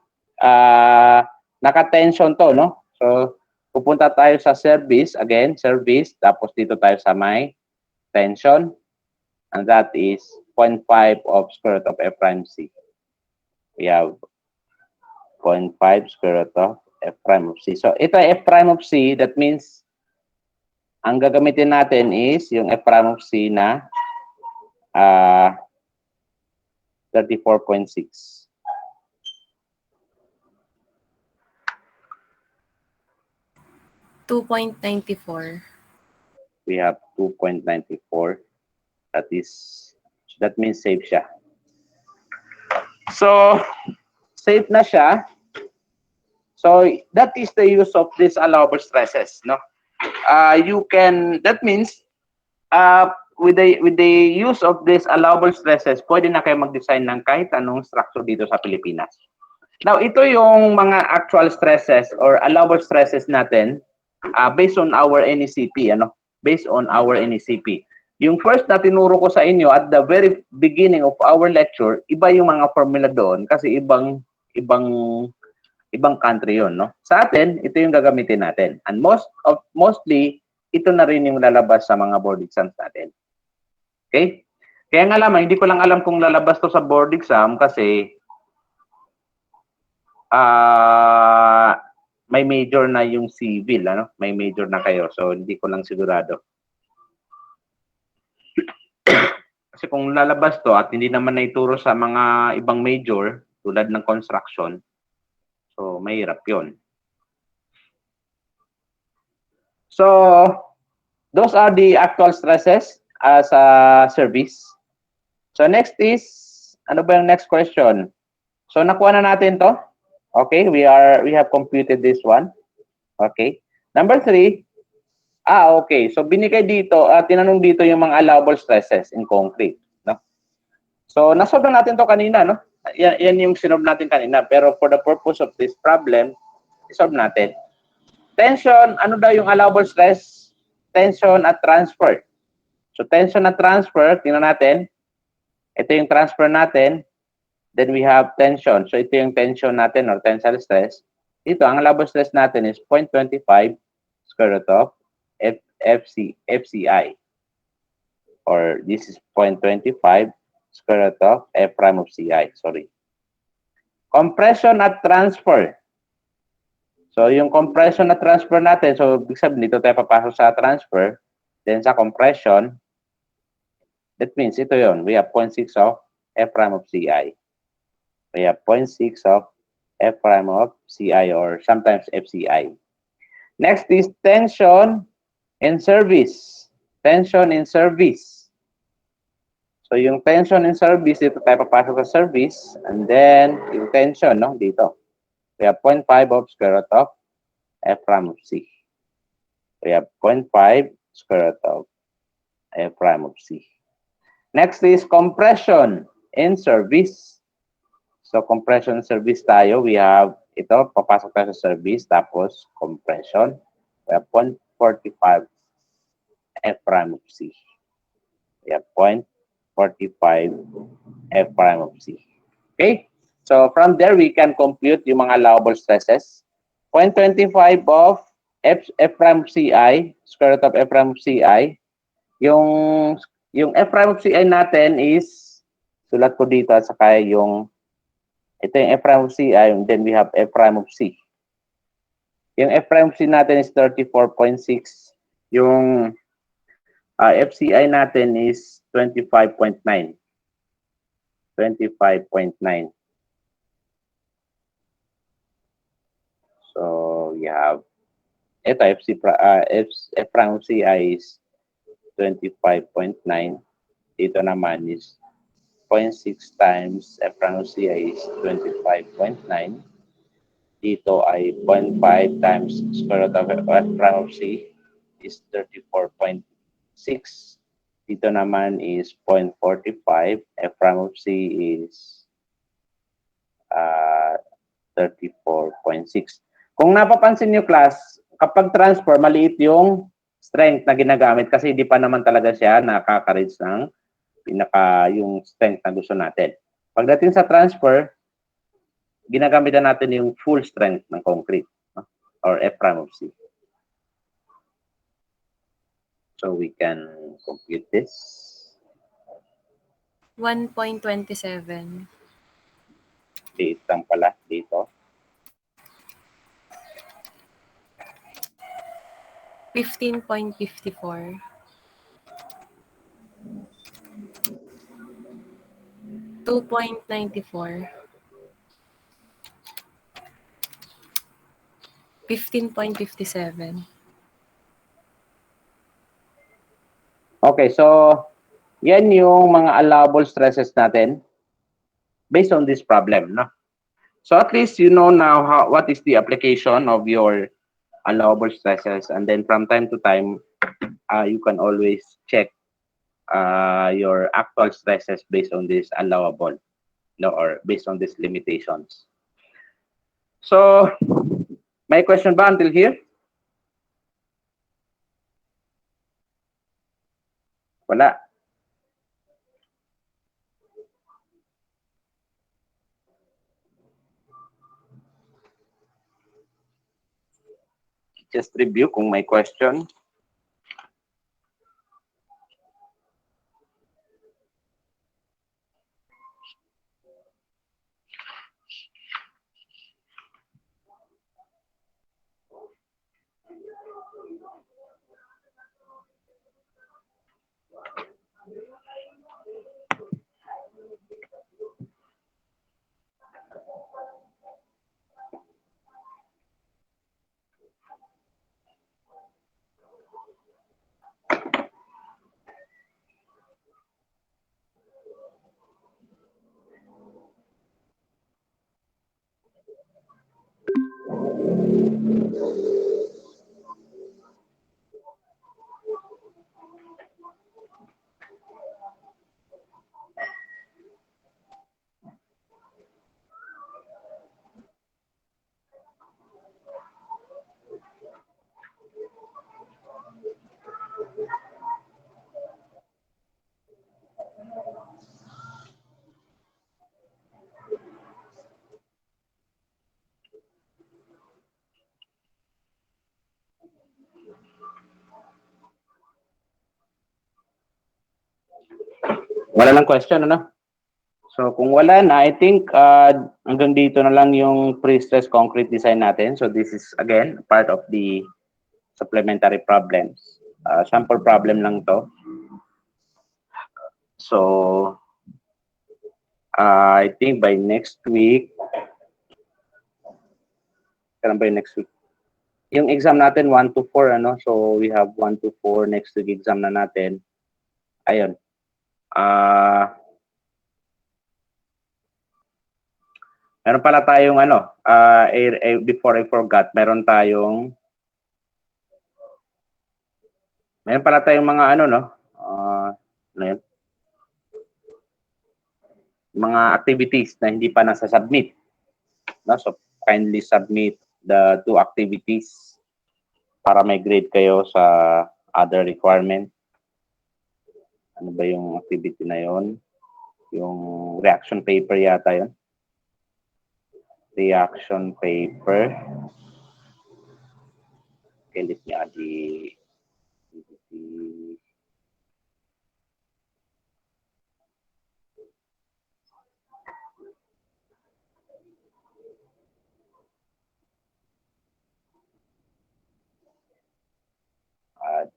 naka-tension to, no? So pupunta tayo sa service, again, service, tapos dito tayo sa may tension. And that is 0.5 of square root of F prime C. We have 0.5 square root of F prime of C. So ito ay F prime of C, that means ang gagamitin natin is yung F prime of C na 34.6. $2.94. We have 2.94. That means safe siya. So, safe na siya. So, that is the use of these allowable stresses, no? That means, with the use of these allowable stresses, pwede na kayo mag-design ng kahit anong structure dito sa Pilipinas. Now, ito yung mga actual stresses or allowable stresses natin based on our NECP, ano? Based on our NECP. Yung first na tinuro ko sa inyo at the very beginning of our lecture, iba yung mga formula doon kasi ibang country yon, no? Sa atin, ito yung gagamitin natin. And mostly, ito na rin yung lalabas sa mga board exams natin. Okay? Kaya nga lamang, hindi ko lang alam kung lalabas to sa board exam kasi may major na yung civil, ano? May major na kayo. So, hindi ko lang sigurado. Kasi kung lalabas to at hindi naman naituro sa mga ibang major, tulad ng construction, so mahirap yun. So, those are the actual stresses sa service. So, next is, ano ba yung next question? So, nakuha na natin to. Okay, we have computed this one. Okay. Number 3, okay. So, binigay dito, tinanong dito yung mga allowable stresses in concrete. No? So, nasolve na natin to kanina, no? Yan yung sinob natin kanina. Pero for the purpose of this problem, isolve natin. Tension, ano daw yung allowable stress? Tension at transfer. So, tension at transfer, tingnan natin. Ito yung transfer natin. Then we have tension. So, ito yung tension natin or tensile stress. Ito, ang allowable stress natin is 0.25 square root of FCI. Or this is 0.25 square root of F prime of CI. Sorry. Compression at transfer. So, yung compression at transfer natin, so, big sabihin, dito tayo papasok sa transfer. Then, sa compression, that means ito yon. We have 0.6 of F prime of CI. We have 0.6 of F prime of CI or sometimes FCI. Next is tension in service. Tension in service. So, yung tension in service, dito tayo papasok sa service. And then, yung tension, no, dito. We have 0.5 of square root of F prime of C. We have 0.5 square root of F prime of C. Next is compression in service. So, compression service tayo. We have ito, papasok tayo sa service, tapos compression. We have 0.45 F prime of C. Yeah, 0.45 F prime of C. Okay? So from there, we can compute yung mga allowable stresses. 0.25 of F prime of CI, square root of F prime of CI. Yung F prime of CI natin is, sulat ko dito at saka ito yung F prime of CI, and then we have F prime of C. Yung F prime of C natin is 34.6. Yung FCI natin is 25.9. 25.9. So we have ito F prime of CI is 25.9. Dito naman is 0.6 times F prime of CI is 25.9. Dito ay 0.5 times square root of F prime of C is 34.6. Dito naman is 0.45. F prime of C is 34.6. Kung napapansin nyo, class, kapag transfer, maliit yung strength na ginagamit kasi hindi pa naman talaga siya nakaka-reach ng yung strength na gusto natin. Pagdating sa transfer, ginagamit na natin yung full strength ng concrete, no? Or F prime of C. So we can compute this. 1.27. Dito lang pala, dito. 15.54. 2.94. 15.57. Okay, so yan yung mga allowable stresses natin based on this problem, no? So at least you know now what is the application of your allowable stresses, and then from time to time, you can always check your actual stresses based on this allowable, no, or based on these limitations. So, may question ba until here? Wala. Just review kung may question. Wala lang question, ano? So, kung wala na, I think hanggang dito na lang yung pre-stress concrete design natin. So, this is, again, part of the supplementary problems. Sample problem lang to. So, I think by next week, kailan ba yung next week? Yung exam natin, 1 to 4, ano? So, we have 1 to 4 next week exam na natin. Ayun. Meron pala tayong ano, before I forgot, meron pala tayong mga ano, no? Ano yun? Mga activities na hindi pa nasa-submit. No? So, kindly submit the 2 activities para may grade kayo sa other requirement. Ano ba yung activity na yon? Yung reaction paper yata yon. Reaction paper. Okay, let me add the add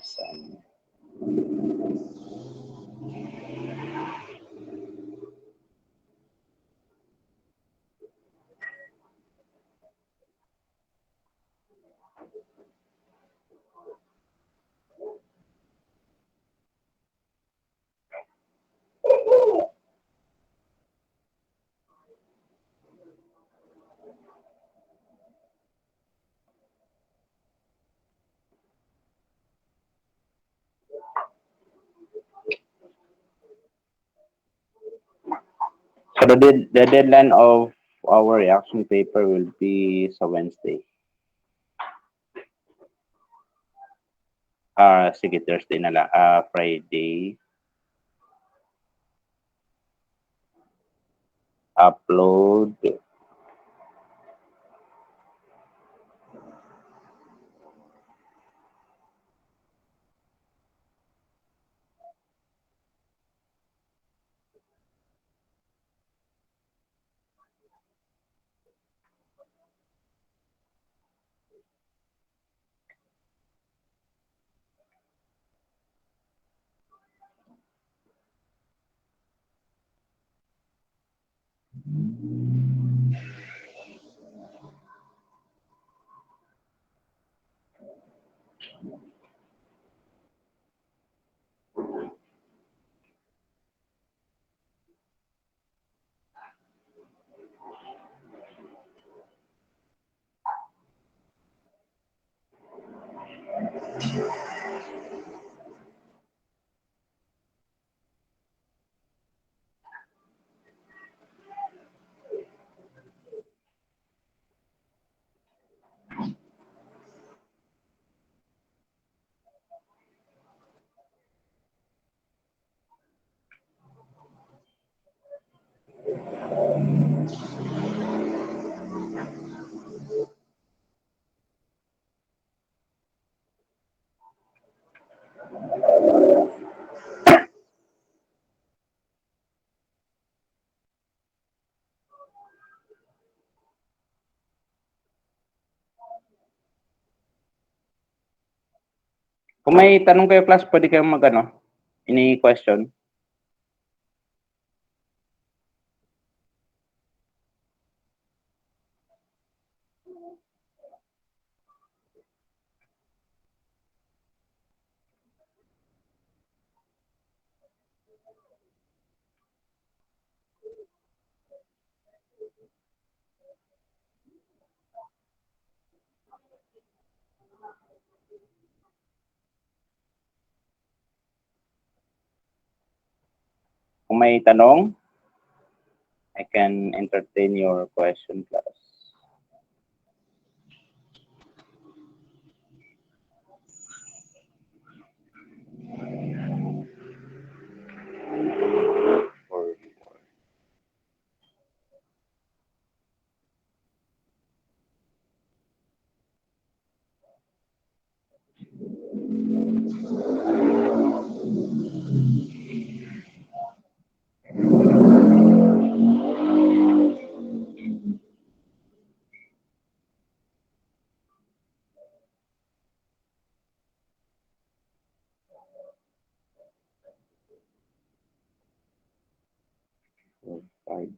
some. So the deadline of our reaction paper will be sa Wednesday. Sige, Thursday na lang. Friday. Upload. Kung may tanong kayo, class, pwede kayong mag-ano, ini-question. Kung may tanong, I can entertain your question, class. Or five.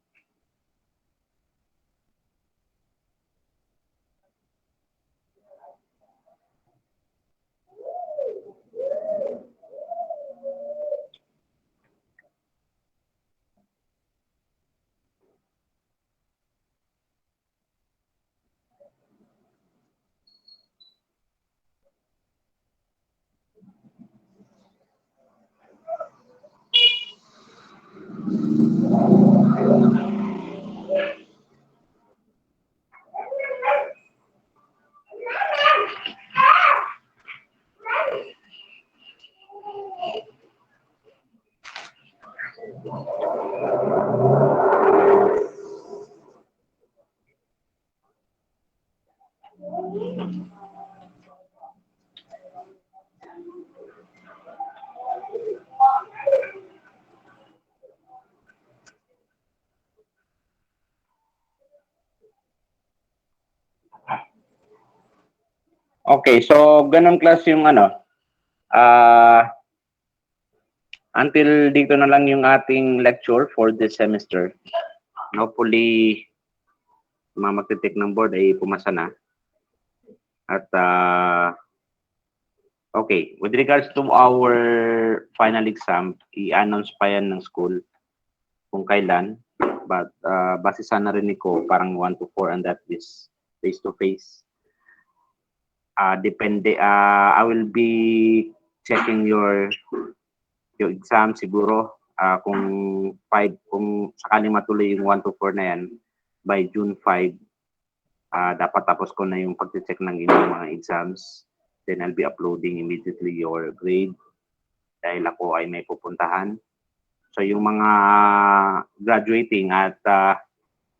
Okay, so ganun class yung until dito na lang yung ating lecture for this semester. Hopefully, mga magtitik ng board ay pumasa na. At okay, with regards to our final exam, i-announce pa yan ng school kung kailan. But base sa narinig ko, parang 1 to 4 and that is face-to-face. Depende, I will be checking your exam siguro kung 5, kung sakaling matuloy yung 1 to 4 na yan, by June 5, dapat tapos ko na yung pag-check ng inyong mga exams. Then I'll be uploading immediately your grade dahil ako ay may pupuntahan. So yung mga graduating at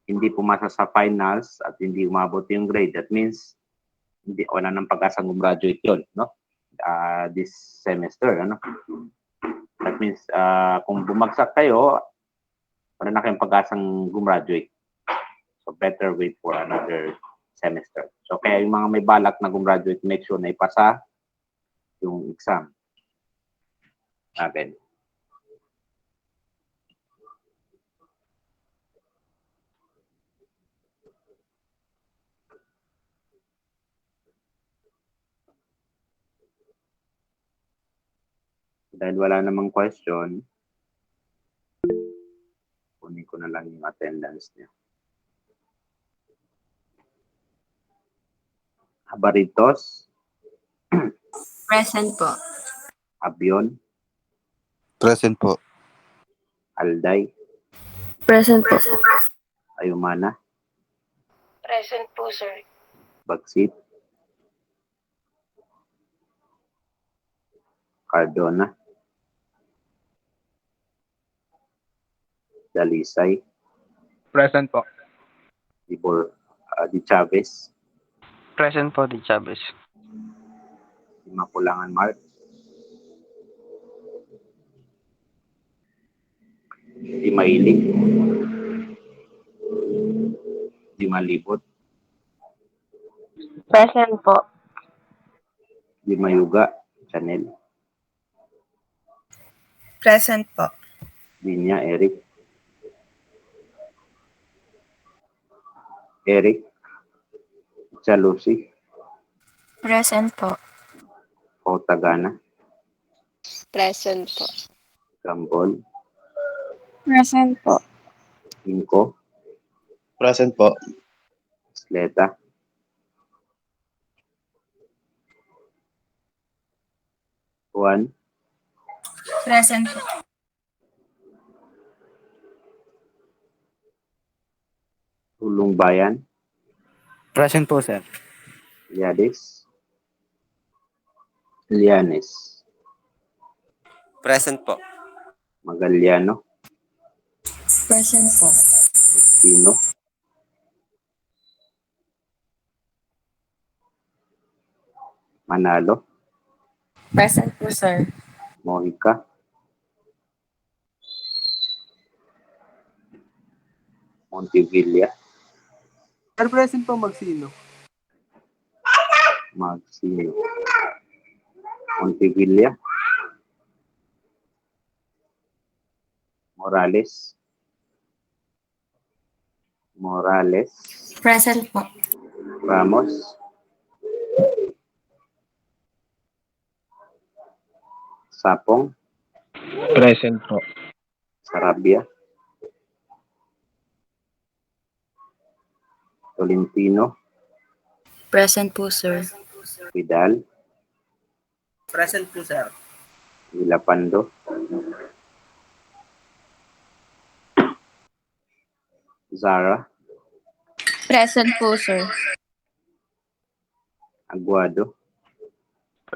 hindi pumasa sa finals at hindi umabot yung grade, that means hindi wala nang pag-asang gumraduate yun, no? This semester, ano? That means kung bumagsak kayo, wala na kayong pag-asang gumraduate. So better wait for another semester. So kaya yung mga may balak na gumraduate, make sure na ipasa yung exam natin. Dahil wala namang question, kunin ko na lang yung attendance niya. Habaritos, Present po. Abion, Present po. Alday, Present po. Ayumana, Present po, sir. Bagsit, Cardona, Dalisay, Present po. Di Chavez, Present po, Di Chavez. Di Mapulangan Mark, Di Mailig, Di Malibot, Present po. Di Mayuga, Chanel, Present po. Linya, Eric, Chalusi, Present po. Otagana, Present po. Gambol, Present po. Inko, Present po. Sleta, Juan, Present po. Tulong Bayan, Present po, sir. Lianes, Present po. Magaliano, Present po. Pino, Manalo, Present po, sir. Mojica, Montevilla, Sir, present po, Magsino. Magsino, Montevilla, Morales, Present po. Ramos, Sapong, Present po. Sarabia, Tolentino, Present po, sir. Vidal, Present po, sir. Vilapando, Zara, Present po, sir. Aguado,